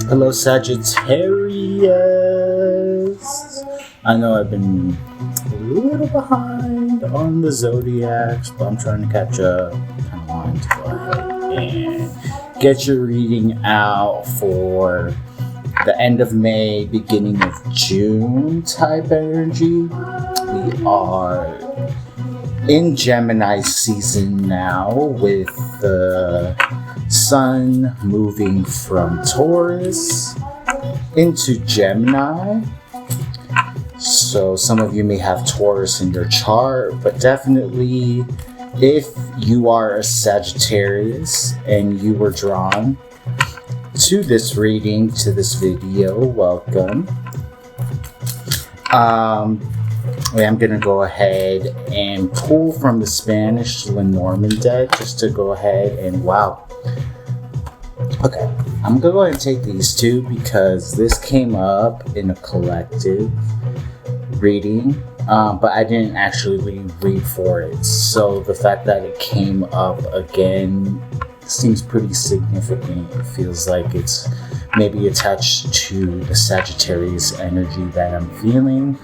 Hello, Sagittarius. I know I've been a little behind on the zodiacs, but I'm trying to catch up. Kind of wanted to go ahead and get your reading out for the end of May, beginning of June type energy. We are in Gemini season now with the Sun moving from Taurus into Gemini. So some of you may have Taurus in your chart, but definitely if you are a Sagittarius and you were drawn to this reading, to this video, welcome. I'm going to go ahead and pull from the Spanish Lenormand deck just to go ahead and wow. Okay, I'm going to go ahead and take these two because this came up in a collective reading, but I didn't actually read for it. So the fact that it came up again seems pretty significant. It feels like it's maybe attached to the Sagittarius energy that I'm feeling.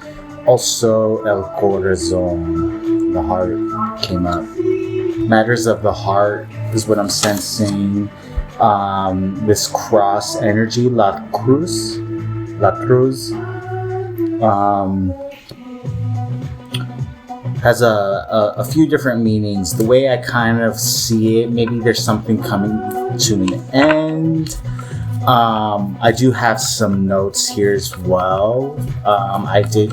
Also, El Corazon, the heart, came up. Matters of the heart is what I'm sensing. This cross energy, La Cruz, has a few different meanings. The way I kind of see it, maybe there's something coming to an end. I do have some notes here as well. I did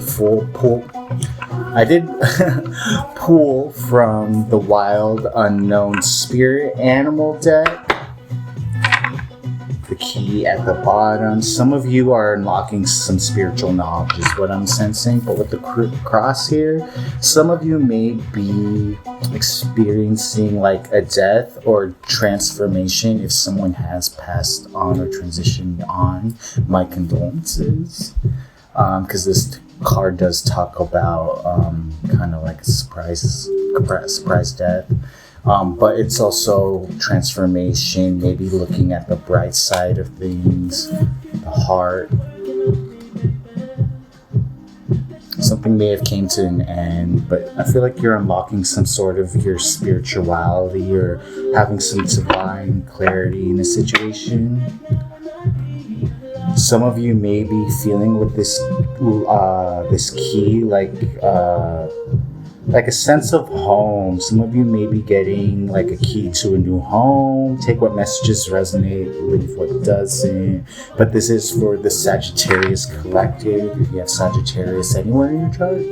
pull from the Wild Unknown Spirit Animal deck. The key at the bottom. Some of you are unlocking some spiritual knowledge is what I'm sensing, but with the cross here, some of you may be experiencing like a death or transformation if someone has passed on or transitioned on. My condolences, because this card does talk about kind of like a surprise death. But it's also transformation, maybe looking at the bright side of things, the heart. Something may have came to an end, but I feel like you're unlocking some sort of your spirituality or having some divine clarity in a situation. Some of you may be feeling with this key like a sense of home. Some of you may be getting like a key to a new home. Take what messages resonate, leave what doesn't. But this is for the Sagittarius collective. If you have Sagittarius anywhere in your chart,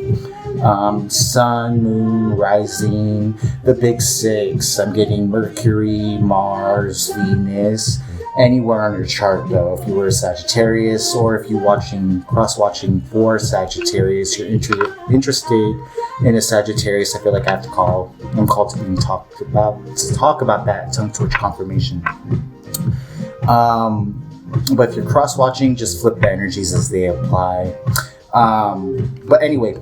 Sun, Moon, Rising, the big six. I'm getting Mercury, Mars, Venus. Anywhere on your chart though, if you were a Sagittarius or if you're cross-watching for Sagittarius, you're interested in a Sagittarius, I feel like I'm called to talk about that tongue torch confirmation. But if you're cross-watching, just flip the energies as they apply. But anyway,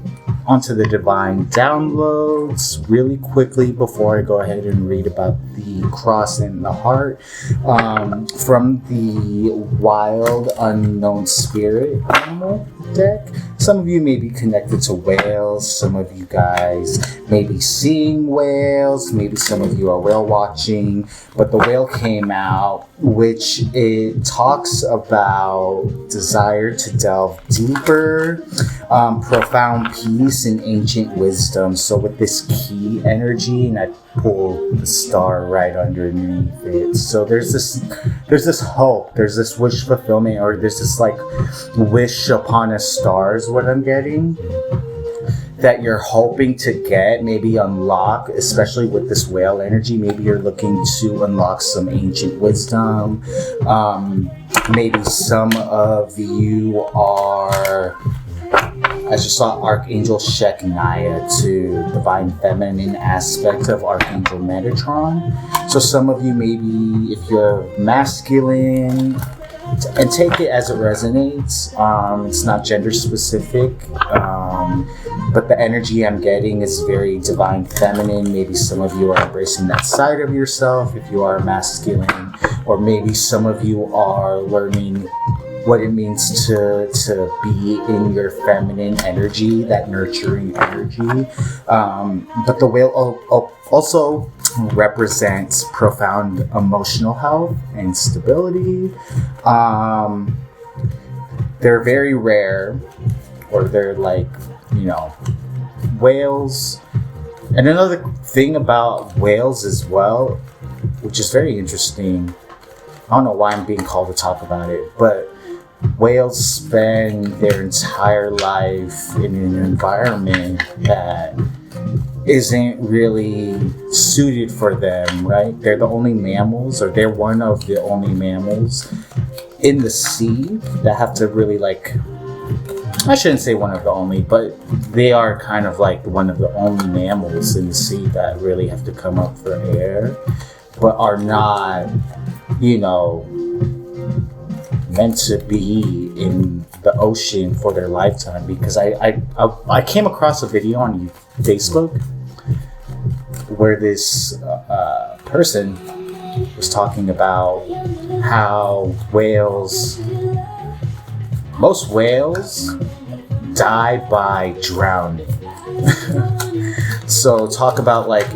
onto the divine downloads really quickly before I go ahead and read about the cross and the heart. From the Wild Unknown Spirit Animal deck. Some of you may be connected to whales. Some of you guys may be seeing whales. Maybe some of you are whale watching. But the whale came out, which it talks about desire to delve deeper, profound peace and ancient wisdom. So with this key energy, and I pull the star right underneath it. So there's this hope, there's this wish fulfillment, or there's this like wish upon a star is what I'm getting, that you're hoping to get, maybe unlock, especially with this whale energy. Maybe you're looking to unlock some ancient wisdom. Maybe some of you are, I just saw Archangel Shekinah to divine feminine aspect of Archangel Metatron. So some of you maybe, if you're masculine, and take it as it resonates. It's not gender specific, but the energy I'm getting is very divine feminine. Maybe some of you are embracing that side of yourself if you are masculine. or maybe some of you are learning what it means to be in your feminine energy, that nurturing energy. But the whale also represents profound emotional health and stability. They're very rare, or they're like, whales. And another thing about whales as well, which is very interesting, I don't know why I'm being called to talk about it, but whales spend their entire life in an environment that isn't really suited for them, right? They're the only mammals, or they're one of the only mammals in the sea that have to really, like, I shouldn't say one of the only, but they are kind of like one of the only mammals in the sea that really have to come up for air, but are not, meant to be in the ocean for their lifetime. Because I came across a video on Facebook where this person was talking about how most whales die by drowning. So talk about, like,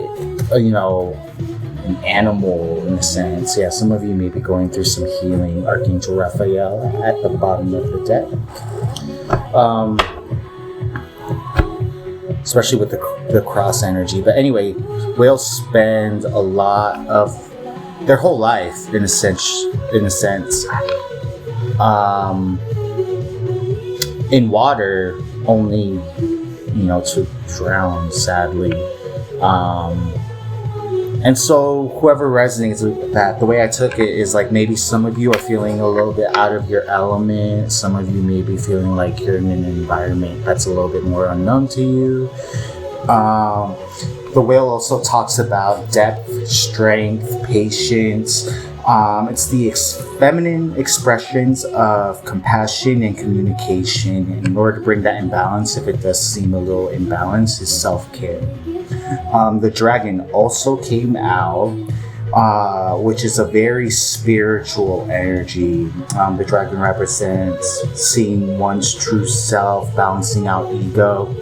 an animal in a sense. Yeah, some of you may be going through some healing. Archangel Raphael at the bottom of the deck. Especially with the cross energy. But anyway, whales spend a lot of their whole life, in a sense, in water, only, to drown, sadly. And so whoever resonates with that, the way I took it is like, maybe some of you are feeling a little bit out of your element. Some of you may be feeling like you're in an environment that's a little bit more unknown to you. The whale also talks about depth, strength, patience. It's the feminine expressions of compassion and communication. And in order to bring that in balance, if it does seem a little imbalanced, is self-care. The dragon also came out, which is a very spiritual energy. The dragon represents seeing one's true self, balancing out ego,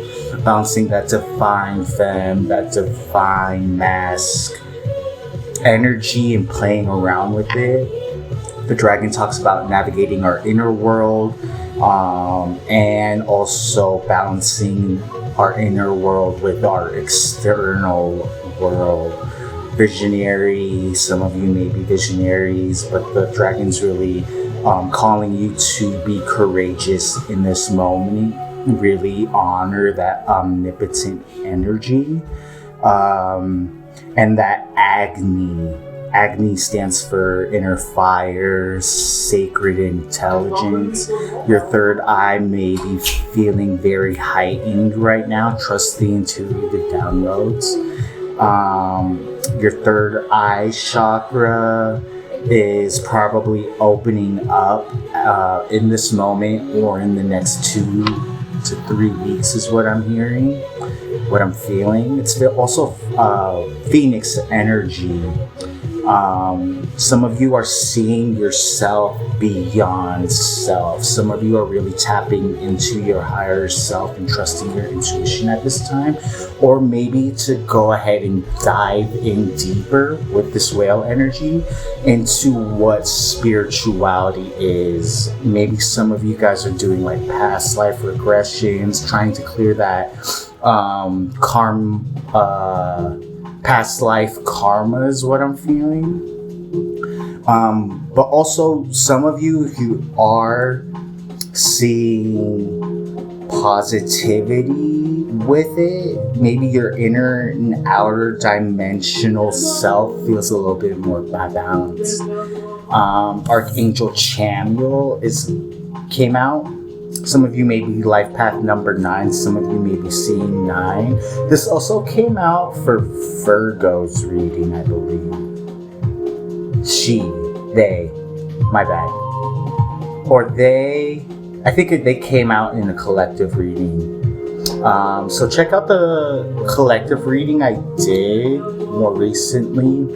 balancing that divine femme, that divine mask energy, and playing around with it. The dragon talks about navigating our inner world, and also balancing our inner world with our external world. Visionary, some of you may be visionaries, but the dragon's really calling you to be courageous in this moment. Really honor that omnipotent energy. And that Agni. Agni stands for inner fire, sacred intelligence. Your third eye may be feeling very heightened right now, trusting intuitive downloads. Your third eye chakra is probably opening up in this moment, or in the next 2 to 3 weeks is what I'm hearing, what I'm feeling. It's also Phoenix energy. Some of you are seeing yourself beyond self. Some of you are really tapping into your higher self and trusting your intuition at this time. Or maybe to go ahead and dive in deeper with this whale energy into what spirituality is. Maybe some of you guys are doing like past life regressions, trying to clear that past life karma is what I'm feeling. But also some of you, if you are seeing positivity with it, maybe your inner and outer dimensional self feels a little bit more balanced. Archangel Chamuel came out. Some of you may be life path number 9. Some of you may be seeing 9. This also came out for Virgo's reading, I believe. My bad. Or I think they came out in a collective reading. So check out the collective reading I did more recently.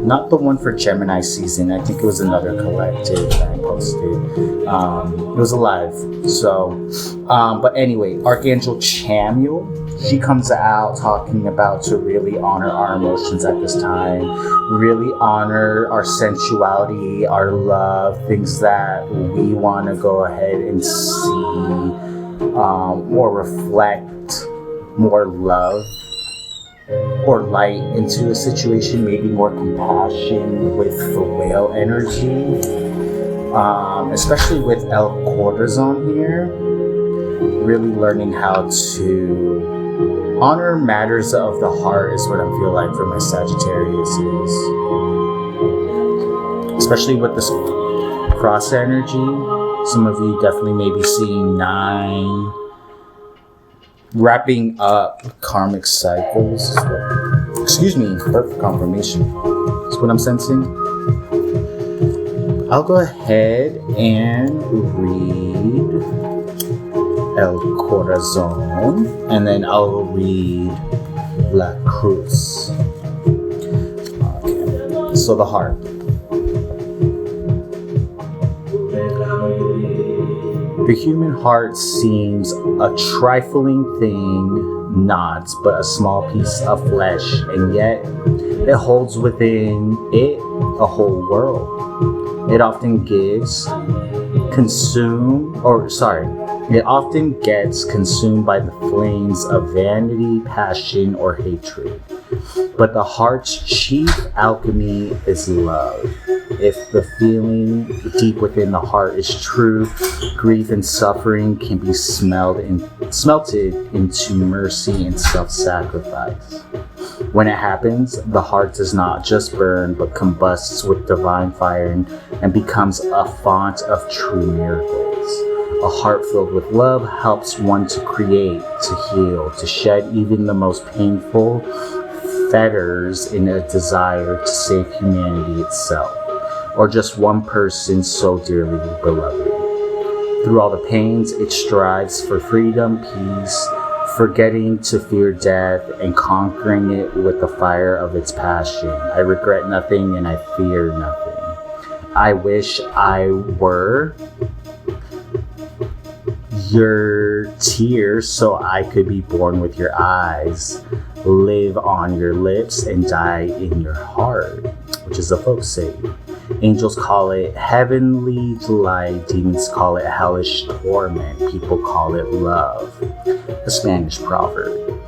not the one for Gemini season. I think it was another collective that I posted. It was a live. So, but anyway, Archangel Chamuel, she comes out talking about to really honor our emotions at this time, really honor our sensuality, our love, things that we want to go ahead and see or reflect more love or light into a situation, maybe more compassion with the whale energy, especially with El Corazon here, really learning how to honor matters of the heart is what I feel like for my Sagittarius is. Especially with this cross energy, some of you definitely may be seeing 9 wrapping up karmic cycles. Excuse me, perfect confirmation. That's what I'm sensing. I'll go ahead and read El Corazon, and then I'll read La Cruz. Okay, so the heart. The human heart seems a trifling thing, not but a small piece of flesh, and yet it holds within it a whole world. It often gets consumed by the flames of vanity, passion, or hatred. But the heart's chief alchemy is love. If the feeling deep within the heart is true, grief and suffering can be smelted into mercy and self-sacrifice. When it happens, the heart does not just burn, but combusts with divine fire and becomes a font of true miracles. A heart filled with love helps one to create, to heal, to shed even the most painful fetters in a desire to save humanity itself, or just one person so dearly beloved. Through all the pains, it strives for freedom, peace, forgetting to fear death and conquering it with the fire of its passion. I regret nothing and I fear nothing. I wish I were your tears so I could be born with your eyes, live on your lips and die in your heart, which is a folk saying. Angels call it heavenly delight, demons call it hellish torment, people call it love. A Spanish proverb.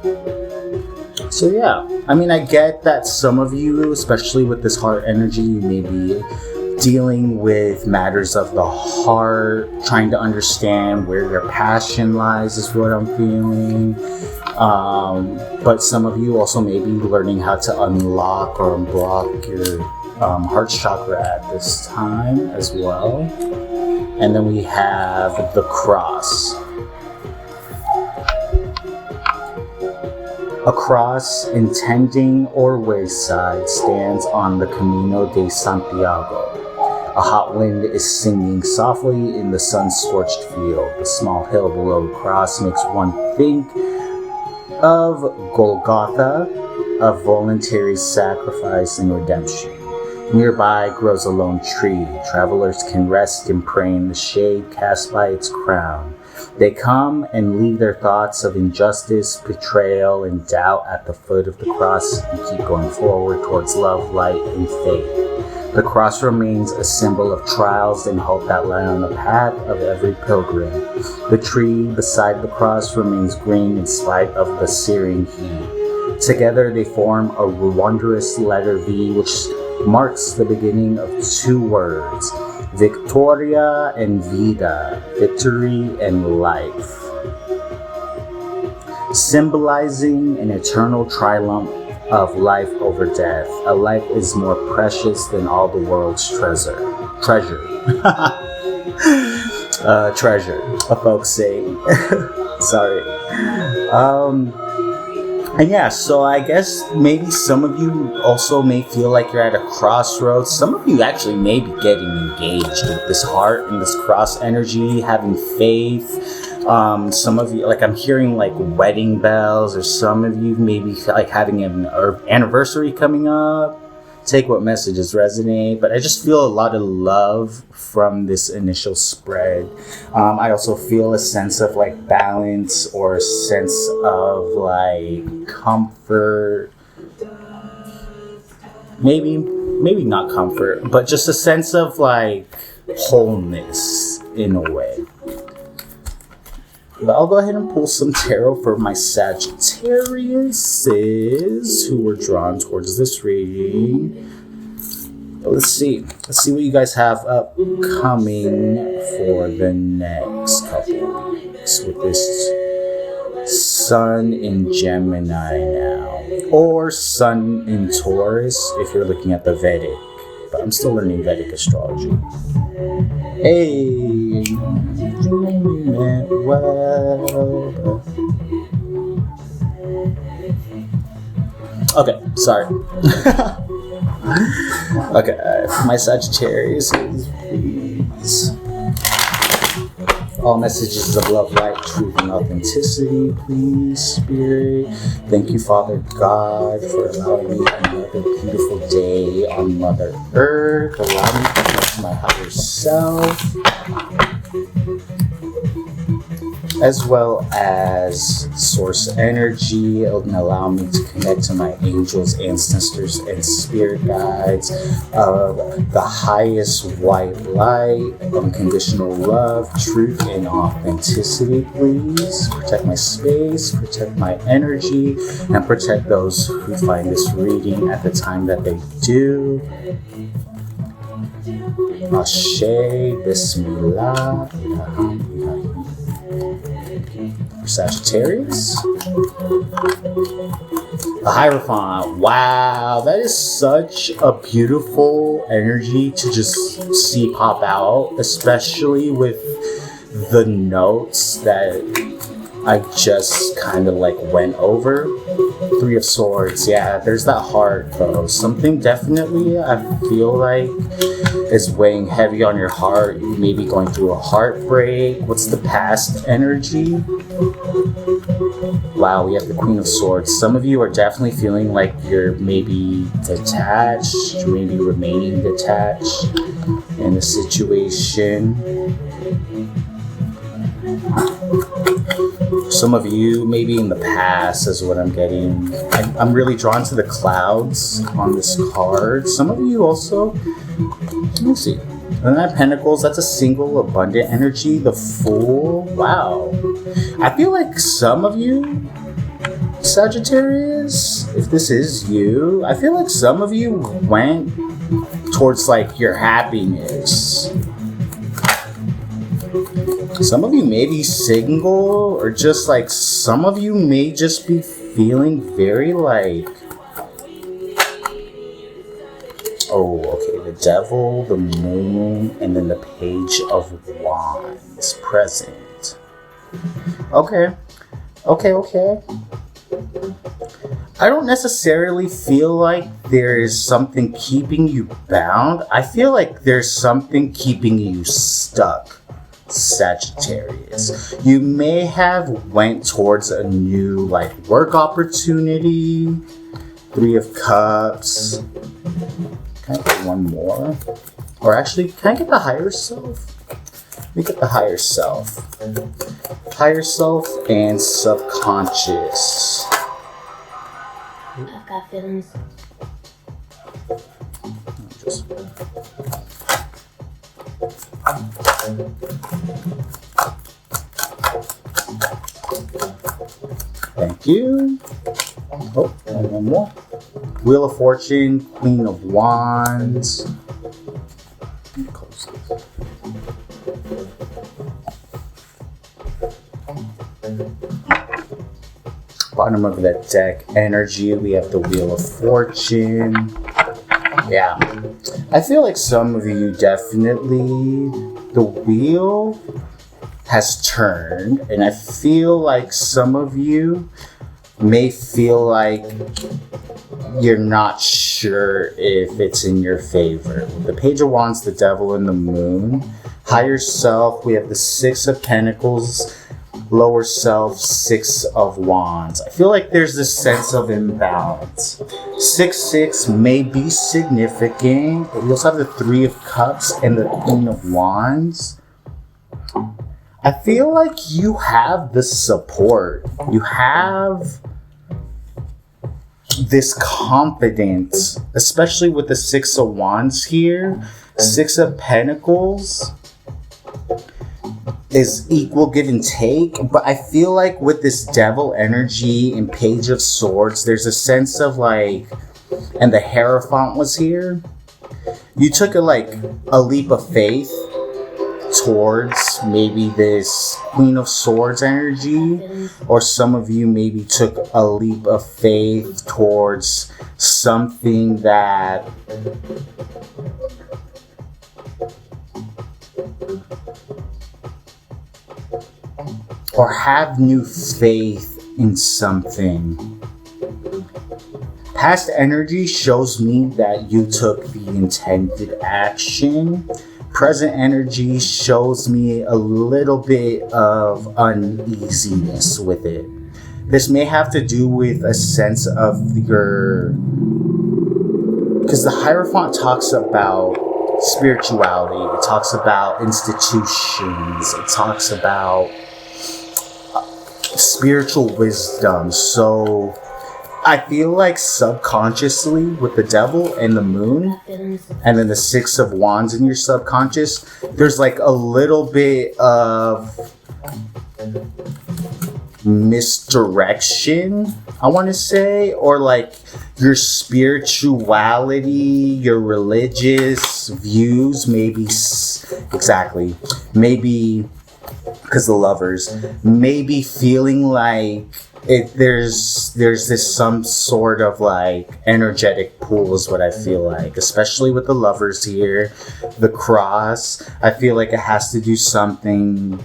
So yeah, I mean, I get that some of you, especially with this heart energy, you may be dealing with matters of the heart, trying to understand where your passion lies is what I'm feeling. But some of you also may be learning how to unlock or unblock your heart chakra at this time as well. And then we have the cross. A cross, intending or wayside, stands on the Camino de Santiago. A hot wind is singing softly in the sun-scorched field. The small hill below the cross makes one think of Golgotha, of voluntary sacrifice and redemption. Nearby grows a lone tree. Travelers can rest and pray in the shade cast by its crown. They come and leave their thoughts of injustice, betrayal, and doubt at the foot of the cross and keep going forward towards love, light, and faith. The cross remains a symbol of trials and hope that lie on the path of every pilgrim. The tree beside the cross remains green in spite of the searing heat. Together they form a wondrous letter V, which marks the beginning of 2 words, Victoria and Vida, victory and life, symbolizing an eternal triumph of life over death. A life is more precious than all the world's treasure. Treasure, a folk saying. Sorry. And yeah, so I guess maybe some of you also may feel like you're at a crossroads. Some of you actually may be getting engaged with this heart and this cross energy, having faith. Some of you, like I'm hearing like wedding bells, or some of you maybe like having an anniversary coming up. take what messages resonate, but I just feel a lot of love from this initial spread. I also feel a sense of like balance or a sense of like comfort. Maybe not comfort, but just a sense of like wholeness in a way. But I'll go ahead and pull some tarot for my Sagittariuses who were drawn towards this reading. But let's see what you guys have upcoming for the next couple weeks with this Sun in Gemini now, or Sun in Taurus if you're looking at the Vedic. But I'm still learning Vedic astrology. Hey, you meant well. Okay, sorry. Okay, my Sagittarius is please. All messages of love, light, truth, and authenticity, please, Spirit. Thank you, Father God, for allowing me another beautiful day on Mother Earth. Allow me to connect to my higher self, as well as source energy, and allow me to connect to my angels, ancestors, and spirit guides of the highest white light, unconditional love, truth, and authenticity, please. Protect my space, protect my energy, and protect those who find this reading at the time that they do. Ashe, Bismillah, Sagittarius. The Hierophant. Wow, that is such a beautiful energy to just see pop out, especially with the notes that I just kind of like went over. Three of Swords. Yeah, there's that heart though. Something definitely I feel like is weighing heavy on your heart. You may be going through a heartbreak. What's the past energy? Wow, we have the Queen of Swords. Some of you are definitely feeling like you're maybe detached, maybe remaining detached in a situation. Some of you, maybe in the past, is what I'm getting. I'm really drawn to the clouds on this card. Some of you also, let me see. And that Pentacles, that's a single abundant energy. The Fool, wow. I feel like some of you, Sagittarius, if this is you, I feel like some of you went towards like your happiness. Some of you may be single, or just like some of you may just be feeling very like, oh, okay, the Devil, the Moon, and then the Page of Wands present. Okay. I don't necessarily feel like there is something keeping you bound. I feel like there's something keeping you stuck, Sagittarius. You may have went towards a new like work opportunity. Three of Cups. Can I get one more? Or actually, can I get the higher self? Let me get the higher self. Higher self and subconscious. I've got feelings. Thank you. Oh, and one more. Wheel of Fortune, Queen of Wands. Let me close this. Bottom of that deck, energy, we have the Wheel of Fortune. Yeah. I feel like some of you definitely, the wheel has turned, and I feel like some of you may feel like you're not sure if it's in your favor. The Page of Wands, the Devil, and the Moon. Higher self, we have the Six of Pentacles, lower self, Six of Wands. I feel like there's this sense of imbalance. 6 may be significant, but we also have the Three of Cups and the Queen of Wands. I feel like you have the support. You have this confidence, especially with the Six of Wands here. Six of Pentacles is equal give and take, but I feel like with this Devil energy and Page of Swords, there's a sense of like, and the Hierophant was here. You took a leap of faith towards maybe this Queen of Swords energy, or some of you maybe took a leap of faith towards something that or have new faith in something. Past energy shows me that you took the intended action. Present energy shows me a little bit of uneasiness with it. This may have to do with a sense of your... Because the Hierophant talks about spirituality. It talks about institutions. It talks about spiritual wisdom. So I feel like subconsciously with the Devil and the Moon and then the Six of Wands in your subconscious, there's like a little bit of misdirection, I want to say, or like your spirituality, your religious views, maybe because the Lovers, maybe feeling like there's this some sort of like energetic pool is what I feel like, especially with the Lovers here. The Cross, I feel like it has to do something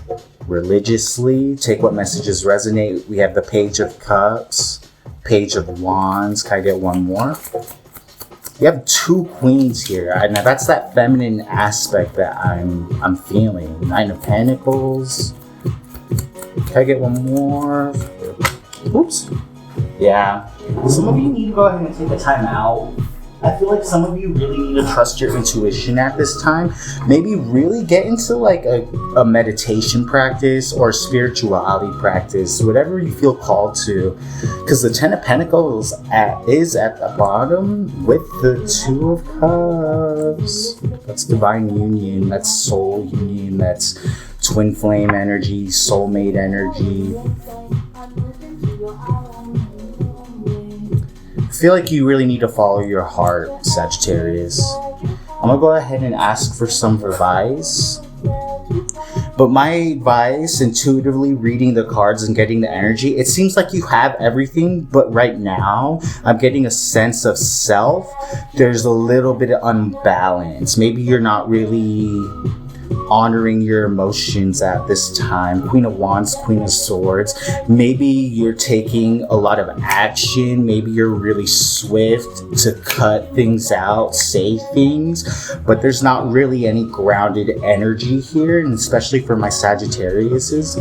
religiously. Take what messages resonate. We have the Page of Cups, Page of Wands. Can I get one more? We have two Queens here. Now that's that feminine aspect that I'm feeling. Nine of Pentacles. Can I get one more? Oops. Yeah. Some of you need to go ahead and take a time out. I feel like some of you really need to trust your intuition at this time. Maybe really get into like a meditation practice or spirituality practice, whatever you feel called to. Because the Ten of Pentacles is at the bottom with the Two of Cups. That's divine union. That's soul union. That's twin flame energy, soulmate energy. I feel like you really need to follow your heart, Sagittarius. I'm gonna go ahead and ask for some advice. But my advice, intuitively reading the cards and getting the energy, it seems like you have everything, but right now I'm getting a sense of self. There's a little bit of unbalance. Maybe you're not really honoring your emotions at this time. Queen of Wands, Queen of Swords. Maybe you're taking a lot of action. Maybe you're really swift to cut things out, say things, but there's not really any grounded energy here. And especially for my Sagittariuses,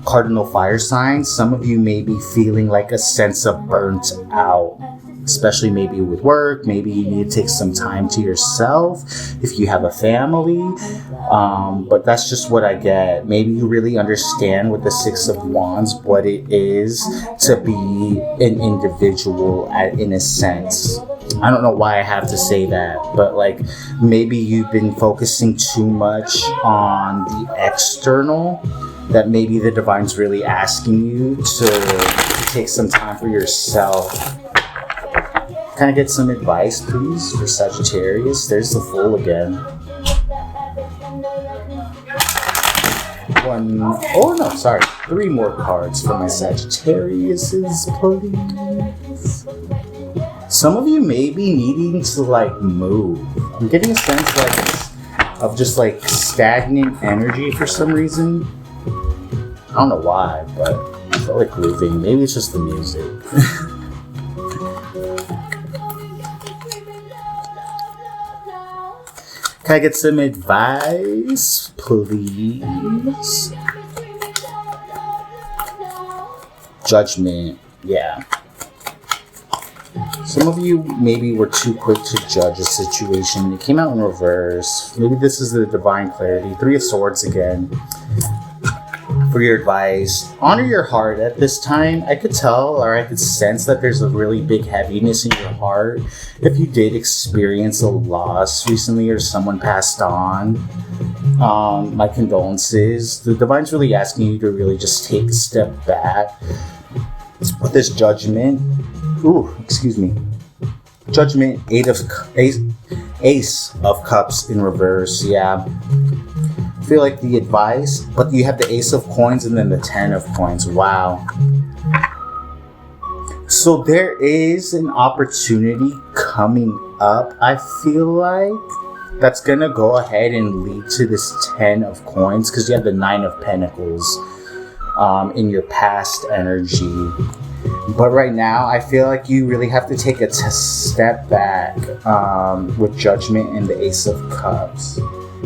cardinal fire signs, some of you may be feeling like a sense of burnt out. Especially maybe with work, maybe you need to take some time to yourself if you have a family, but that's just what I get. Maybe you really understand with the Six of Wands what it is to be an individual in a sense. I don't know why I have to say that, but like maybe you've been focusing too much on the external, that maybe the Divine's really asking you to take some time for yourself. Can I get some advice, please, for Sagittarius? There's the Fool again. Three more cards for my Sagittariuses, please. Some of you may be needing to like move. I'm getting a sense of just like stagnant energy for some reason. I don't know why, but I felt like moving. Maybe it's just the music. Can Can I get some advice, please? Judgment. Yeah. Some of you maybe were too quick to judge a situation. It came out in reverse. Maybe this is the divine clarity. 3 of Swords again. For your advice, honor your heart at this time. I could tell, or I could sense that there's a really big heaviness in your heart. If you did experience a loss recently or someone passed on, my condolences. The divine's really asking you to really just take a step back with this judgment. Ooh, excuse me. Judgment, Ace of Cups in reverse. Yeah. I feel like the advice, but you have the Ace of Coins and then the 10 of Coins. Wow. So there is an opportunity coming up, I feel like, that's gonna go ahead and lead to this 10 of Coins, because you have the 9 of Pentacles in your past energy. But right now, I feel like you really have to take a step back with Judgment and the Ace of Cups.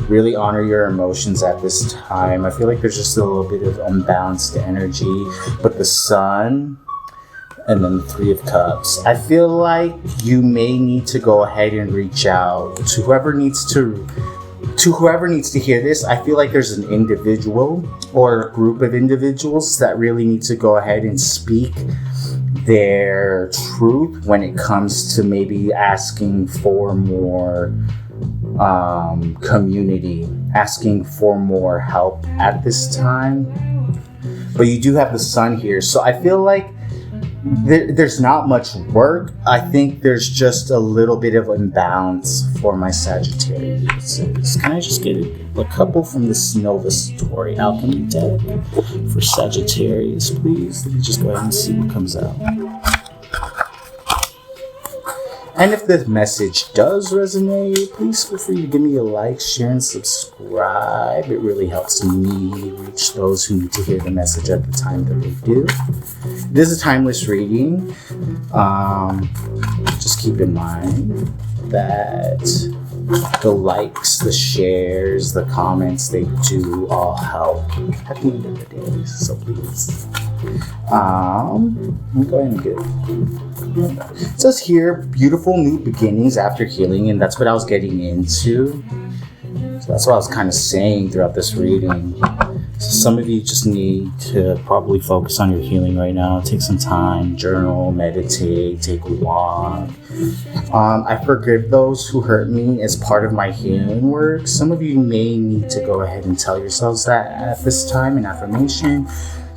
Really honor your emotions at this time. I feel like there's just a little bit of unbalanced energy. But the Sun and then the 3 of Cups. I feel like you may need to go ahead and reach out to whoever needs to hear this. I feel like there's an individual or a group of individuals that really need to go ahead and speak their truth when it comes to maybe asking for more community, asking for more help at this time. But you do have the Sun here, so I feel like there's not much work. I think there's just a little bit of imbalance for my Sagittarius. Can I just get a couple from this Nova Story Alchemy deck for Sagittarius, please? Let me just go ahead and see what comes out. And if this message does resonate, please feel free to give me a like, share, and subscribe. It really helps me reach those who need to hear the message at the time that they do. It is a timeless reading. Just keep in mind that the likes, the shares, the comments, they do all help at the end of the day. So please. Let me go ahead and get it. It says here, beautiful new beginnings after healing, and that's what I was getting into. So that's what I was kind of saying throughout this reading. So some of you just need to probably focus on your healing right now. Take some time, journal, meditate, take a walk. I forgive those who hurt me as part of my healing work. Some of you may need to go ahead and tell yourselves that at this time in affirmation.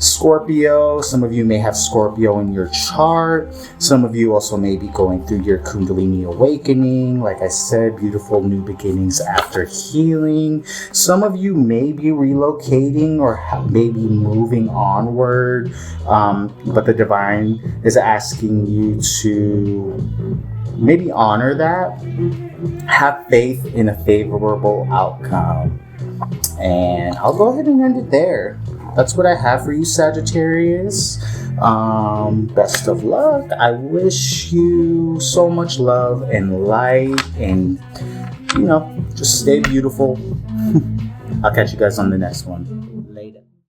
Scorpio, some of you may have Scorpio in your chart. Some of you also may be going through your Kundalini awakening. Like I said, beautiful new beginnings after healing. Some of you may be relocating or maybe moving onward. But the divine is asking you to maybe honor that. Have faith in a favorable outcome. And I'll go ahead and end it there. That's what I have for you, Sagittarius. Best of luck. I wish you so much love and light, and just stay beautiful. I'll catch you guys on the next one.